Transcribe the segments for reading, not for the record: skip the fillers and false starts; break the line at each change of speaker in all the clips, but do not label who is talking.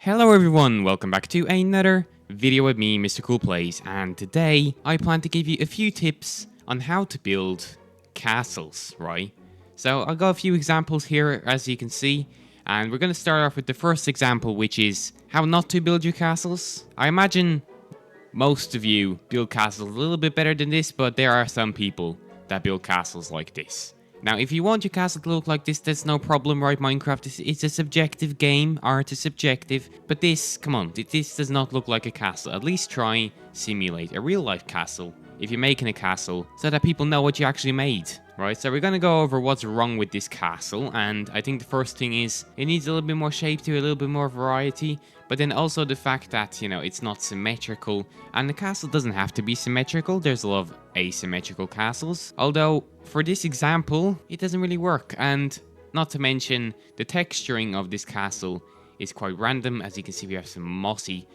Hello everyone, welcome back to another video with me, Mr. Cool Plays, and today I plan to give you a few tips on how to build castles, right? So I've got a few examples here as you can see, and we're going to start off with the first example, which is how not to build your castles. I imagine most of you build castles a little bit better than this, but there are some people that build castles like this. Now, if you want your castle to look like this, that's no problem, right? Minecraft is a subjective game. Art is subjective. But this, come on, this does not look like a castle. At least try simulate a real-life castle if you're making a castle so that people know what you actually made, right? So we're going to go over what's wrong with this castle. And I think the first thing is it needs a little bit more shape to it, a little bit more variety. But then also the fact that, it's not symmetrical. And the castle doesn't have to be symmetrical. There's a lot of asymmetrical castles. Although, for this example, it doesn't really work. And not to mention, the texturing of this castle is quite random. As you can see, we have some mossy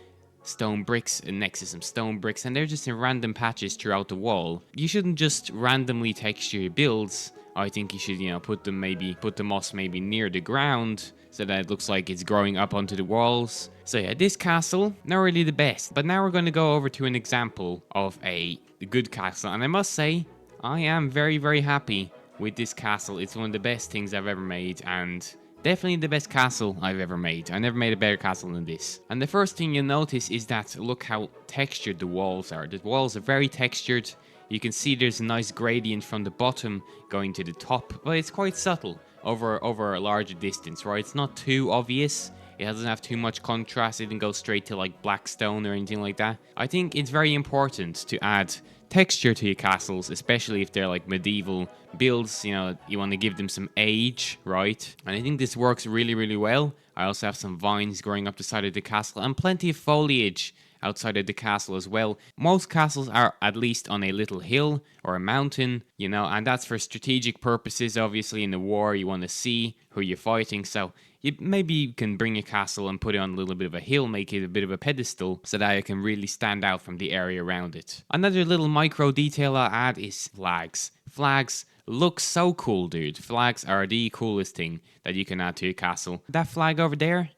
stone bricks next to some stone bricks. And they're just in random patches throughout the wall. You shouldn't just randomly texture your builds. I think you should, put the moss maybe near the ground so that it looks like it's growing up onto the walls. So yeah, this castle, not really the best. But now we're going to go over to an example of a good castle. And I must say, I am very, very happy with this castle. It's one of the best things I've ever made, and definitely the best castle I've ever made. I never made a better castle than this. And the first thing you'll notice is that look how textured the walls are. The walls are very textured. You can see there's a nice gradient from the bottom going to the top, but it's quite subtle over a larger distance, right? It's not too obvious. It doesn't have too much contrast. It didn't go straight to like black stone or anything like that. I think it's very important to add texture to your castles, especially if they're like medieval builds. You want to give them some age, right? And I think this works really, really well. I also have some vines growing up the side of the castle and plenty of foliage outside of the castle as well. Most castles are at least on a little hill or a mountain, and that's for strategic purposes. Obviously, in the war, you want to see who you're fighting, so you can bring your castle and put it on a little bit of a hill, make it a bit of a pedestal, so that it can really stand out from the area around it. Another little micro detail I'll add is flags. Flags look so cool, dude. Flags are the coolest thing that you can add to your castle. That flag over there,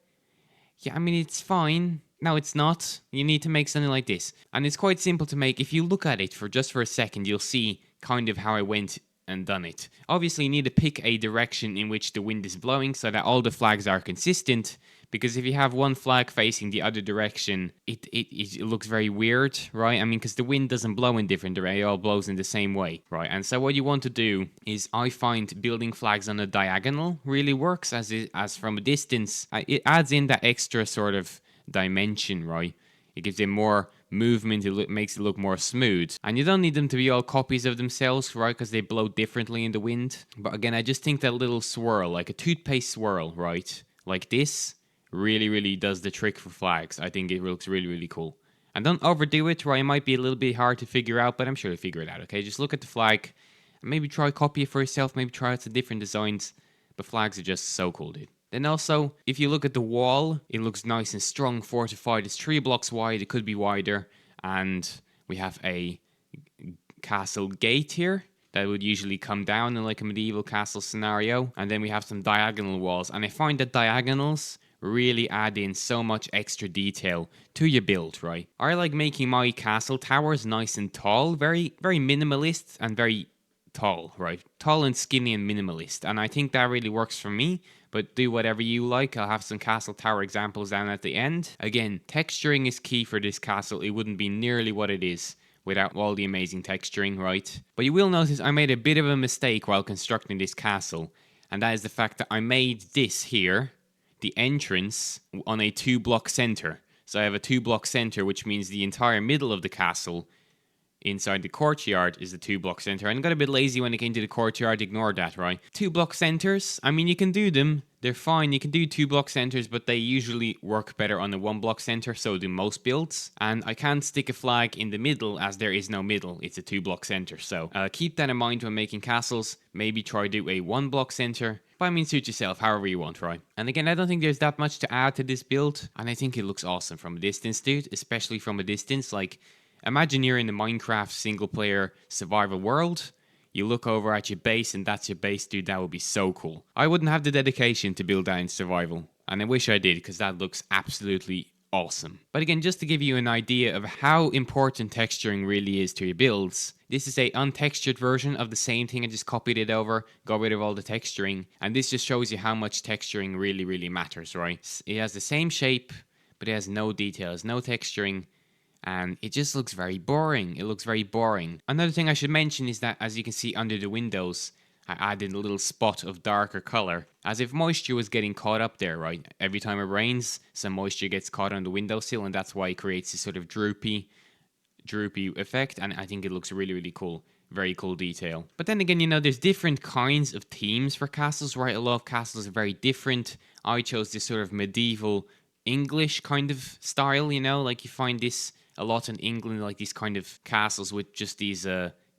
yeah, I mean, it's fine. No, it's not. You need to make something like this. And it's quite simple to make. If you look at it for just a second, you'll see kind of how I went and done it. Obviously, you need to pick a direction in which the wind is blowing so that all the flags are consistent. Because if you have one flag facing the other direction, it looks very weird, right? I mean, because the wind doesn't blow in different directions, it all blows in the same way, right? And so what you want to do is, I find building flags on a diagonal really works as from a distance. It adds in that extra sort of dimension, right? It gives it more movement, makes it look more smooth. And you don't need them to be all copies of themselves, right? Because they blow differently in the wind. But again, I just think that little swirl, like a toothpaste swirl, right? Like this, really, really does the trick for flags. I think it looks really, really cool. And don't overdo it, right? It might be a little bit hard to figure out, but I'm sure you'll figure it out, okay? Just look at the flag, and maybe try copy it for yourself, maybe try out some different designs. But flags are just so cool, dude. Then also, if you look at the wall, it looks nice and strong, fortified. It's 3 blocks wide, it could be wider. And we have a castle gate here that would usually come down in like a medieval castle scenario. And then we have some diagonal walls. And I find that diagonals really add in so much extra detail to your build, right? I like making my castle towers nice and tall, very, very minimalist and very tall, right? Tall and skinny and minimalist. And I think that really works for me. But do whatever you like. I'll have some castle tower examples down at the end. Again, texturing is key for this castle. It wouldn't be nearly what it is without all the amazing texturing, right? But you will notice I made a bit of a mistake while constructing this castle. And that is the fact that I made this here, the entrance, on a 2-block center. So I have a 2-block center, which means the entire middle of the castle inside the courtyard is the 2-block center. And I got a bit lazy when it came to the courtyard. Ignore that, right? 2-block centers, I mean, you can do them. They're fine. You can do 2-block centers, but they usually work better on a 1-block center. So do most builds. And I can't stick a flag in the middle as there is no middle. It's a 2-block center. So keep that in mind when making castles. Maybe try do a 1-block center. But I mean, suit yourself however you want, right? And again, I don't think there's that much to add to this build. And I think it looks awesome from a distance, dude. Especially from a distance. Like, imagine you're in the Minecraft single-player survival world. You look over at your base and that's your base, dude. That would be so cool. I wouldn't have the dedication to build that in survival. And I wish I did, because that looks absolutely awesome. But again, just to give you an idea of how important texturing really is to your builds, this is a untextured version of the same thing. I just copied it over, got rid of all the texturing, and this just shows you how much texturing really matters, right? It has the same shape, but it has no details, no texturing, and it just looks very boring. It looks very boring. Another thing I should mention is that, as you can see under the windows, I added a little spot of darker color, as if moisture was getting caught up there, right? Every time it rains, some moisture gets caught on the windowsill, and that's why it creates this sort of droopy effect, and I think it looks really cool. Very cool detail. But then again, there's different kinds of themes for castles, right? A lot of castles are very different. I chose this sort of medieval English kind of style, like you find this a lot in England, like these kind of castles with just these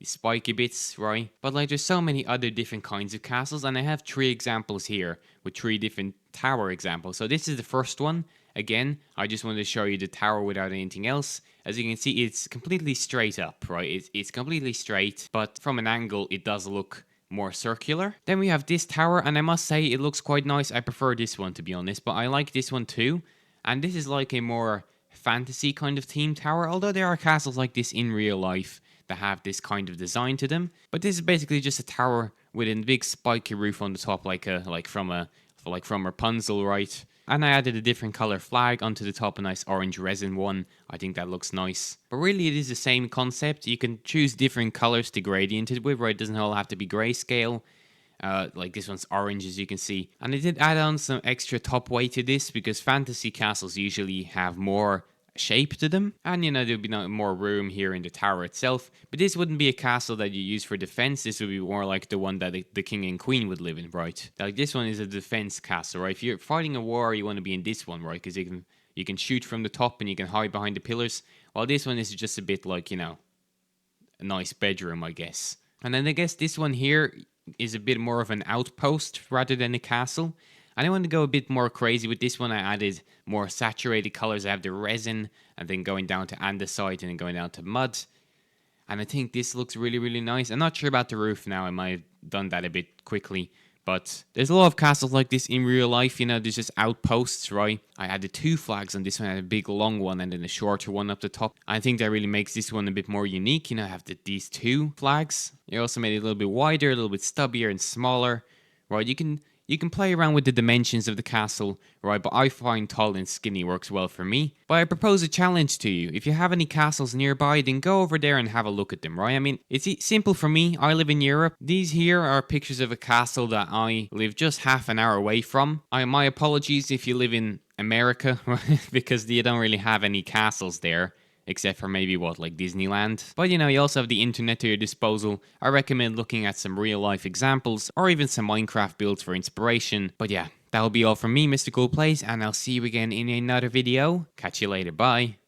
spiky bits, right? But like there's so many other different kinds of castles, and I have 3 examples here with 3 different tower examples. So this is the first one. Again, I just wanted to show you the tower without anything else. As you can see, it's completely straight up, right? It's completely straight, but from an angle, it does look more circular. Then we have this tower, and I must say it looks quite nice. I prefer this one, to be honest, but I like this one too. And this is like a more fantasy kind of theme tower, although there are castles like this in real life that have this kind of design to them. But this is basically just a tower with a big spiky roof on the top, like from Rapunzel, right? And I added a different color flag onto the top, a nice orange resin one. I think that looks nice. But really it is the same concept. You can choose different colors to gradient it with, right? It doesn't all have to be grayscale. Like this one's orange, as you can see. And I did add on some extra top weight to this, because fantasy castles usually have more shape to them, and there'd be more room here in the tower itself. But this wouldn't be a castle that you use for defense. This would be more like the one that the king and queen would live in, right? Like this one is a defense castle, right? If you're fighting a war, you want to be in this one, right? Because you can shoot from the top and you can hide behind the pillars, while this one is just a bit like, a nice bedroom, I guess. And then I guess this one here is a bit more of an outpost rather than a castle. And I want to go a bit more crazy with this one. I added more saturated colors. I have the resin, and then going down to andesite, and then going down to mud. And I think this looks really nice. I'm not sure about the roof now. I might have done that a bit quickly. But there's a lot of castles like this in real life. There's just outposts, right? I added 2 flags on this one. I had a big long one and then a shorter one up the top. I think that really makes this one a bit more unique. I have these 2 flags. I also made it a little bit wider, a little bit stubbier and smaller, right? You can play around with the dimensions of the castle, right? But I find tall and skinny works well for me. But I propose a challenge to you. If you have any castles nearby, then go over there and have a look at them, right? I mean, it's simple for me. I live in Europe. These here are pictures of a castle that I live just half an hour away from. My apologies if you live in America, because you don't really have any castles there. Except for maybe like Disneyland. But you also have the internet to your disposal. I recommend looking at some real life examples, or even some Minecraft builds for inspiration. But yeah, that'll be all from me, Mr. Cool Plays, and I'll see you again in another video. Catch you later, bye.